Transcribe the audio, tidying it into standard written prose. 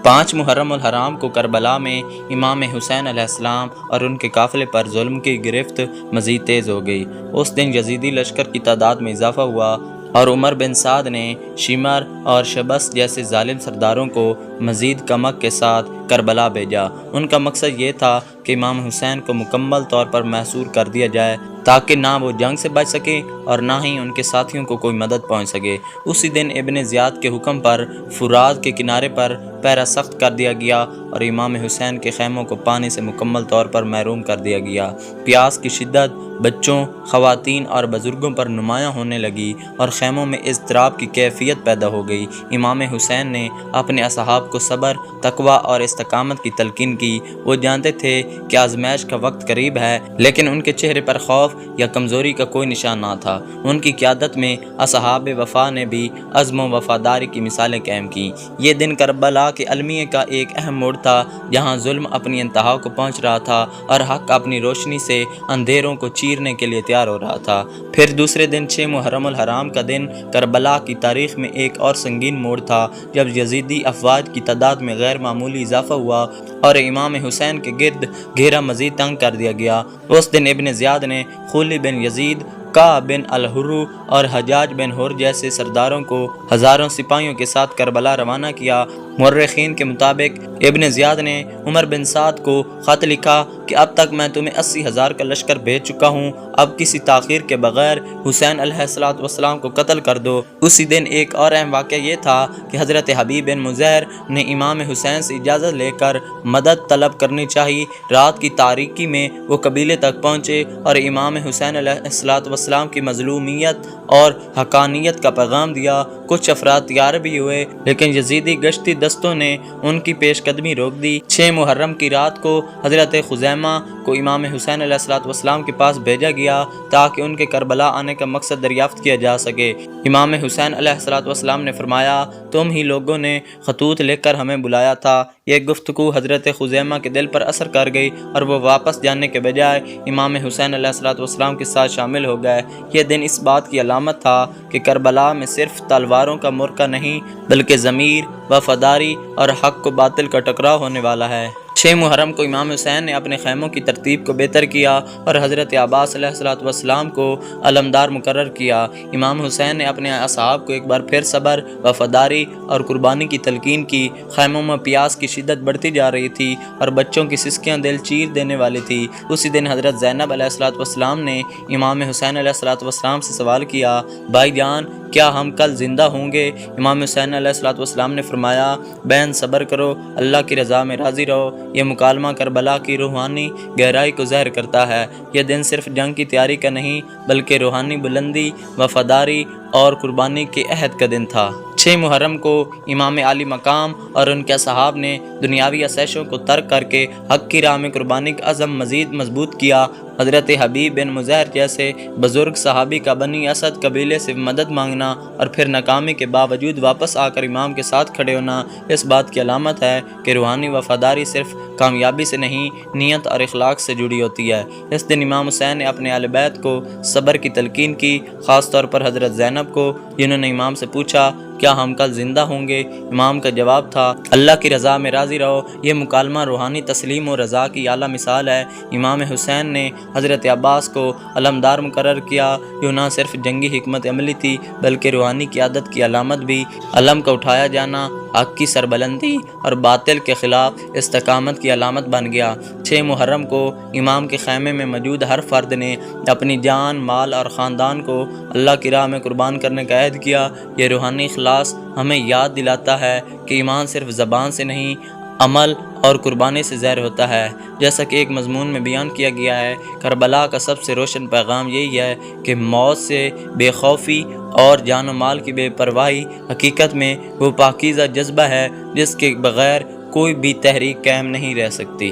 5 محرم الحرام کو کربلا میں امام حسین علیہ السلام اور ان کے قافلے پر ظلم کی گرفت مزید تیز ہو گئی۔ اس دن یزیدی لشکر کی تعداد میں اضافہ ہوا اور عمر بن سعد نے شمر اور شبس جیسے ظالم سرداروں کو مزید کمک کے ساتھ کربلا بھیجا۔ ان کا مقصد یہ تھا کہ امام حسین کو مکمل طور پر محصور کر دیا جائے تاکہ نہ وہ جنگ سے بچ سکیں اور نہ ہی ان کے ساتھیوں کو کوئی مدد پہنچ سکے۔ اسی دن ابن زیاد کے حکم پر فرات کے کنارے پر پہرا سخت کر دیا گیا اور امام حسین کے خیموں کو پانی سے مکمل طور پر محروم کر دیا گیا۔ پیاس کی شدت بچوں، خواتین اور بزرگوں پر نمایاں ہونے لگی اور خیموں میں اضطراب کی کیفیت پیدا ہو گئی۔ امام حسین نے اپنے اصحاب کو صبر، تقویٰ اور استقامت کی تلقین کی۔ وہ جانتے تھے کہ آزمائش کا وقت قریب ہے، لیکن ان کے چہرے پر خوف یا کمزوری کا کوئی نشان نہ تھا۔ ان کی قیادت میں اصحاب وفا نے بھی عزم و وفاداری کی مثالیں قائم کیں۔ یہ دن کربلا کے المیہ کا ایک اہم موڑ تھا، جہاں ظلم اپنی انتہا کو پہنچ رہا تھا اور حق اپنی روشنی سے اندھیروں کو چیرنے کے لیے تیار ہو رہا تھا۔ پھر دوسرے دن 6 محرم الحرام کا دن کربلا کی تاریخ میں ایک اور سنگین موڑ تھا، جب یزیدی افواج کی تعداد میں غیر معمولی اضافہ ہوا اور امام حسین کے گرد گھیرا مزید تنگ کر دیا گیا۔ اس دن ابن زیاد نے خولی بن یزید، کعب بن الحر اور حجاج بن حر جیسے سرداروں کو ہزاروں سپاہیوں کے ساتھ کربلا روانہ کیا۔ مورخین کے مطابق ابن زیاد نے عمر بن سعد کو خط لکھا کہ اب تک میں تمہیں 80,000 کا لشکر بھیج چکا ہوں، اب کسی تاخیر کے بغیر حسین علیہ السلام کو قتل کر دو۔ اسی دن ایک اور اہم واقعہ یہ تھا کہ حضرت حبیب بن مظہر نے امام حسین سے اجازت لے کر مدد طلب کرنی چاہی۔ رات کی تاریکی میں وہ قبیلے تک پہنچے اور امام حسین علیہ السلام کی مظلومیت اور حقانیت کا پیغام دیا۔ کچھ افراد تیار بھی ہوئے، لیکن یزیدی گشتی دستوں نے ان کی پیش قدمی روک دی۔ 6 محرم کی رات کو حضرت خزیمہ کو امام حسین علیہ السلام کے پاس بھیجا گیا تاکہ ان کے کربلا آنے کا مقصد دریافت کیا جا سکے۔ امام حسین علیہ السلام نے فرمایا، تم ہی لوگوں نے خطوط لکھ کر ہمیں بلایا تھا۔ یہ گفتگو حضرت خزیمہ کے دل پر اثر کر گئی اور وہ واپس جانے کے بجائے امام حسین علیہ السلام کے ساتھ شامل ہو گئے۔ یہ دن اس بات کی علامت تھا کہ کربلا میں صرف تلواروں کا معرکہ نہیں، بلکہ ضمیر، وفاداری اور حق و باطل کا ٹکراؤ ہونے والا ہے۔ 6 محرم کو امام حسین نے اپنے خیموں کی ترتیب کو بہتر کیا اور حضرت عباس علیہ السلام کو علمدار مقرر کیا۔ امام حسین نے اپنے اصحاب کو ایک بار پھر صبر، وفاداری اور قربانی کی تلقین کی۔ خیموں میں پیاس کی شدت بڑھتی جا رہی تھی اور بچوں کی سسکیاں دل چیر دینے والی تھی۔ اسی دن حضرت زینب علیہ السلام نے امام حسین علیہ السلام سے سوال کیا، بھائی جان، کیا ہم کل زندہ ہوں گے؟ امام حسین علیہ السلام نے فرمایا، بہن صبر کرو، اللہ کی رضا میں راضی رہو۔ یہ مکالمہ کربلا کی روحانی گہرائی کو ظاہر کرتا ہے۔ یہ دن صرف جنگ کی تیاری کا نہیں، بلکہ روحانی بلندی، وفاداری اور قربانی کے عہد کا دن تھا۔ 6 محرم کو امام عالی مقام اور ان کے اصحاب نے دنیاوی آسائشوں کو ترک کر کے حق کی راہ میں قربانی کا عزم مزید مضبوط کیا۔ حضرت حبیب بن مظہر جیسے بزرگ صحابی کا بنی اسد قبیلے سے مدد مانگنا اور پھر ناکامی کے باوجود واپس آ کر امام کے ساتھ کھڑے ہونا اس بات کی علامت ہے کہ روحانی وفاداری صرف کامیابی سے نہیں، نیت اور اخلاق سے جڑی ہوتی ہے۔ اس دن امام حسین نے اپنے اہل بیت کو صبر کی تلقین کی، خاص طور پر حضرت زینب کو، جنہوں نے امام سے پوچھا، کیا ہم کل زندہ ہوں گے؟ امام کا جواب تھا، اللہ کی رضا میں راضی رہو۔ یہ مکالمہ روحانی تسلیم و رضا کی اعلیٰ مثال ہے۔ امام حسین نے حضرت عباس کو علمدار مقرر کیا، جو نہ صرف جنگی حکمت عملی تھی بلکہ روحانی قیادت کی علامت بھی۔ علم کا اٹھایا جانا حق کی سربلندی اور باطل کے خلاف استقامت کی علامت بن گیا۔ 6 محرم کو امام کے خیمے میں موجود ہر فرد نے اپنی جان، مال اور خاندان کو اللہ کی راہ میں قربان کرنے کا عہد کیا۔ یہ روحانی اخلاص ہمیں یاد دلاتا ہے کہ ایمان صرف زبان سے نہیں، عمل اور قربانی سے ظاہر ہوتا ہے۔ جیسا کہ ایک مضمون میں بیان کیا گیا ہے، کربلا کا سب سے روشن پیغام یہی ہے کہ موت سے بے خوفی اور جان و مال کی بے پرواہی حقیقت میں وہ پاکیزہ جذبہ ہے جس کے بغیر کوئی بھی تحریک قائم نہیں رہ سکتی۔